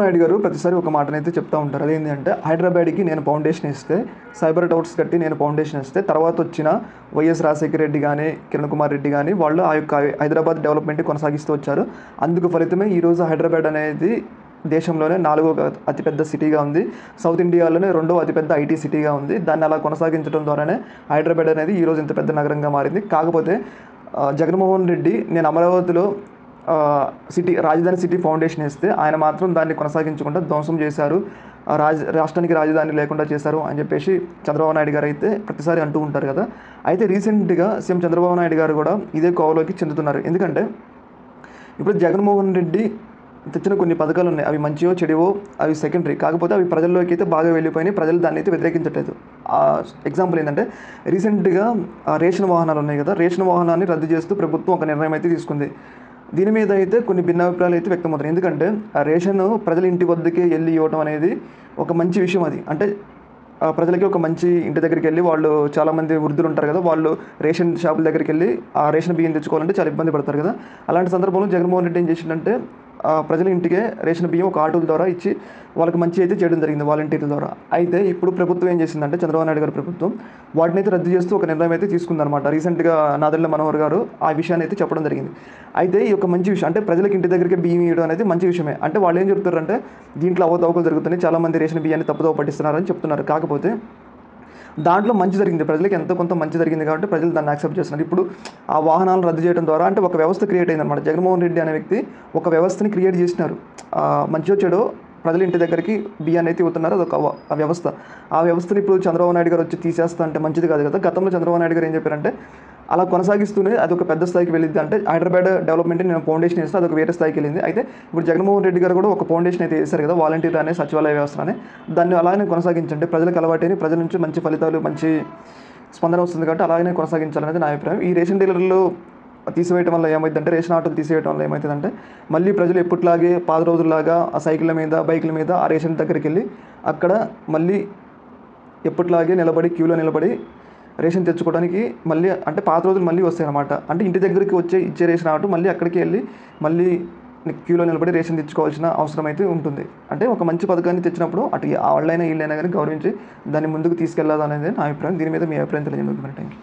నాయుడు గారు ప్రతిసారి ఒక మాటనైతే చెప్తా ఉంటారు. అదేంటంటే హైదరాబాద్‌కి నేను ఫౌండేషన్ ఇస్తే, సైబర్ టవర్స్ కట్టి నేను ఫౌండేషన్ ఇస్తే, తర్వాత వచ్చిన వైఎస్ రాజశేఖర రెడ్డి గానీ, కిరణ్ కుమార్ రెడ్డి గానీ వాళ్ళు ఆ యొక్క హైదరాబాద్ డెవలప్‌మెంట్‌ని కొనసాగిస్తూ వచ్చారు. అందుకు ఫలితమే ఈరోజు హైదరాబాద్ అనేది దేశంలోనే 4వ అతిపెద్ద సిటీగా ఉంది. సౌత్ ఇండియాలోనే 2వ అతిపెద్ద ఐటీ సిటీగా ఉంది. దాన్ని అలా కొనసాగించడం ద్వారానే హైదరాబాద్ అనేది ఈరోజు ఇంత పెద్ద నగరంగా మారింది. కాకపోతే జగన్మోహన్ రెడ్డి నేను అమరావతిలో రాజధాని సిటీ ఫౌండేషన్ ఇస్తే ఆయన మాత్రం దాన్ని కొనసాగించకుండా ధ్వంసం చేశారు. రాష్ట్రానికి రాజధాని లేకుండా చేశారు అని చెప్పేసి చంద్రబాబు నాయుడు గారు అయితే ప్రతిసారి అంటూ ఉంటారు కదా. అయితే రీసెంట్గా సీఎం చంద్రబాబు నాయుడు గారు కూడా ఇదే కోవలోకి చెందుతున్నారు. ఎందుకంటే ఇప్పుడు జగన్మోహన్ రెడ్డి తెచ్చిన కొన్ని పథకాలు ఉన్నాయి. అవి మంచివో చెడివో అవి సెకండరీ. కాకపోతే అవి ప్రజల్లోకి అయితే బాగా వెళ్ళిపోయినాయి. ప్రజలు దాన్ని అయితే వ్యతిరేకించట్లేదు. ఎగ్జాంపుల్ ఏంటంటే రీసెంట్గా రేషన్ వాహనాలు ఉన్నాయి కదా, రేషన్ వాహనాన్ని రద్దు చేస్తూ ప్రభుత్వం ఒక నిర్ణయం అయితే తీసుకుంది. దీని మీద అయితే కొన్ని భిన్నాభిప్రాయాలు అయితే వ్యక్తమవుతాయి. ఎందుకంటే ఆ రేషన్ ప్రజల ఇంటి వద్దకే వెళ్ళి ఇవ్వడం అనేది ఒక మంచి విషయం. అది అంటే ప్రజలకి ఒక మంచి ఇంటి దగ్గరికి వెళ్ళి వాళ్ళు చాలామంది వృద్ధులు ఉంటారు కదా, వాళ్ళు రేషన్ షాపుల దగ్గరికి వెళ్ళి ఆ రేషన్ బియ్యం తెచ్చుకోవాలంటే చాలా ఇబ్బంది పడతారు కదా. అలాంటి సందర్భంలో జగన్మోహన్ రెడ్డి ఏం చేసిందంటే ప్రజల ఇంటికే రేషన్ బియ్యం ఒక ఆటోల ద్వారా ఇచ్చి వాళ్ళకి మంచి అయితే చేయడం జరిగింది వాలంటీర్ల ద్వారా. అయితే ఇప్పుడు ప్రభుత్వం ఏం చేసిందంటే చంద్రబాబు నాయుడు గారి ప్రభుత్వం వాటిని అయితే రద్దు చేస్తూ ఒక నిర్ణయం అయితే తీసుకుందనమాట. రీసెంట్గా నాదెళ్ల మనోహర్ గారు ఆ విషయాన్ని అయితే చెప్పడం జరిగింది. అయితే ఈ యొక్క మంచి విషయం అంటే ప్రజలకు ఇంటి దగ్గరికి బియ్యం ఇవ్వడం అనేది మంచి విషయమే. అంటే వాళ్ళు ఏం చెప్తారంటే దీంట్లో అవకతవకలు జరుగుతున్నాయి, చాలామంది రేషన్ బియ్యాన్ని తప్పుదోవ పట్టిస్తున్నారని చెప్తున్నారు. కాకపోతే దాంట్లో మంచి జరిగింది, ప్రజలకి ఎంతో కొంత మంచి జరిగింది కాబట్టి ప్రజలు దాన్ని యాక్సెప్ట్ చేస్తున్నారు. ఇప్పుడు ఆ వాహనాలను రద్దు చేయడం ద్వారా అంటే ఒక వ్యవస్థ క్రియేట్ అయిందన్నమాట. జగన్మోహన్ రెడ్డి అనే వ్యక్తి ఒక వ్యవస్థని క్రియేట్ చేసినారు. మంచిగా చెడో ప్రజల ఇంటి దగ్గరికి బియ్యాన్ని అయితే ఇవ్వుతున్నారు. అదొక వ్యవస్థ. ఆ వ్యవస్థని ఇప్పుడు చంద్రబాబు నాయుడు గారు వచ్చి తీసేస్తా అంటే మంచిది కాదు కదా. గతంలో చంద్రబాబు నాయుడు గారు ఏం చెప్పారంటే అలా కొనసాగిస్తూనే అది ఒక పెద్ద స్థాయికి వెళ్ళింది. అంటే హైదరాబాద్ డెవలప్మెంట్ నేను ఫౌండేషన్ వేస్తే అదొక వేరే స్థాయికి వెళ్ళింది. అయితే ఇప్పుడు జగన్మోహన్ రెడ్డి గారు కూడా ఒక ఫౌండేషన్ అయితే వేశారు కదా, వాలంటీర్ అనే సచివాలయ వ్యవస్థ అనే. దాన్ని అలానే కొనసాగించండి. ప్రజలకు అలవాటైన ప్రజల నుంచి మంచి ఫలితాలు మంచి స్పందన వస్తుంది కాబట్టి అలాగనే కొనసాగించాలనేది నా అభిప్రాయం. ఈ రేషన్ డీలర్లు తీసివేయడం వల్ల ఏమైందంటే రేషన్ ఆటోలు తీసివేయడం వల్ల ఏమవుతుందంటే మళ్ళీ ప్రజలు ఎప్పటిలాగే పాత రోజుల్లాగా ఆ సైకిళ్ళ మీద బైకుల మీద ఆ రేషన్ దగ్గరికి వెళ్ళి అక్కడ మళ్ళీ ఎప్పటిలాగే నిలబడి క్యూలో నిలబడి రేషన్ తెచ్చుకోవడానికి మళ్ళీ అంటే పాత రోజులు మళ్ళీ వస్తాయి అన్నమాట. అంటే ఇంటి దగ్గరికి ఇచ్చే రేషన్ ఆటో మళ్ళీ అక్కడికి వెళ్ళి మళ్ళీ క్యూలో నిలబడి రేషన్ తెచ్చుకోవాల్సిన అవసరం అయితే ఉంటుంది. అంటే ఒక మంచి పథకాన్ని తెచ్చినప్పుడు అటు వాళ్ళైనా వీళ్ళైనా కానీ గౌరవించి దాన్ని ముందుకు తీసుకెళ్లాలనేది నా అభిప్రాయం. దీని మీద మీ అభిప్రాయం తెలియజేయండి. Thank you.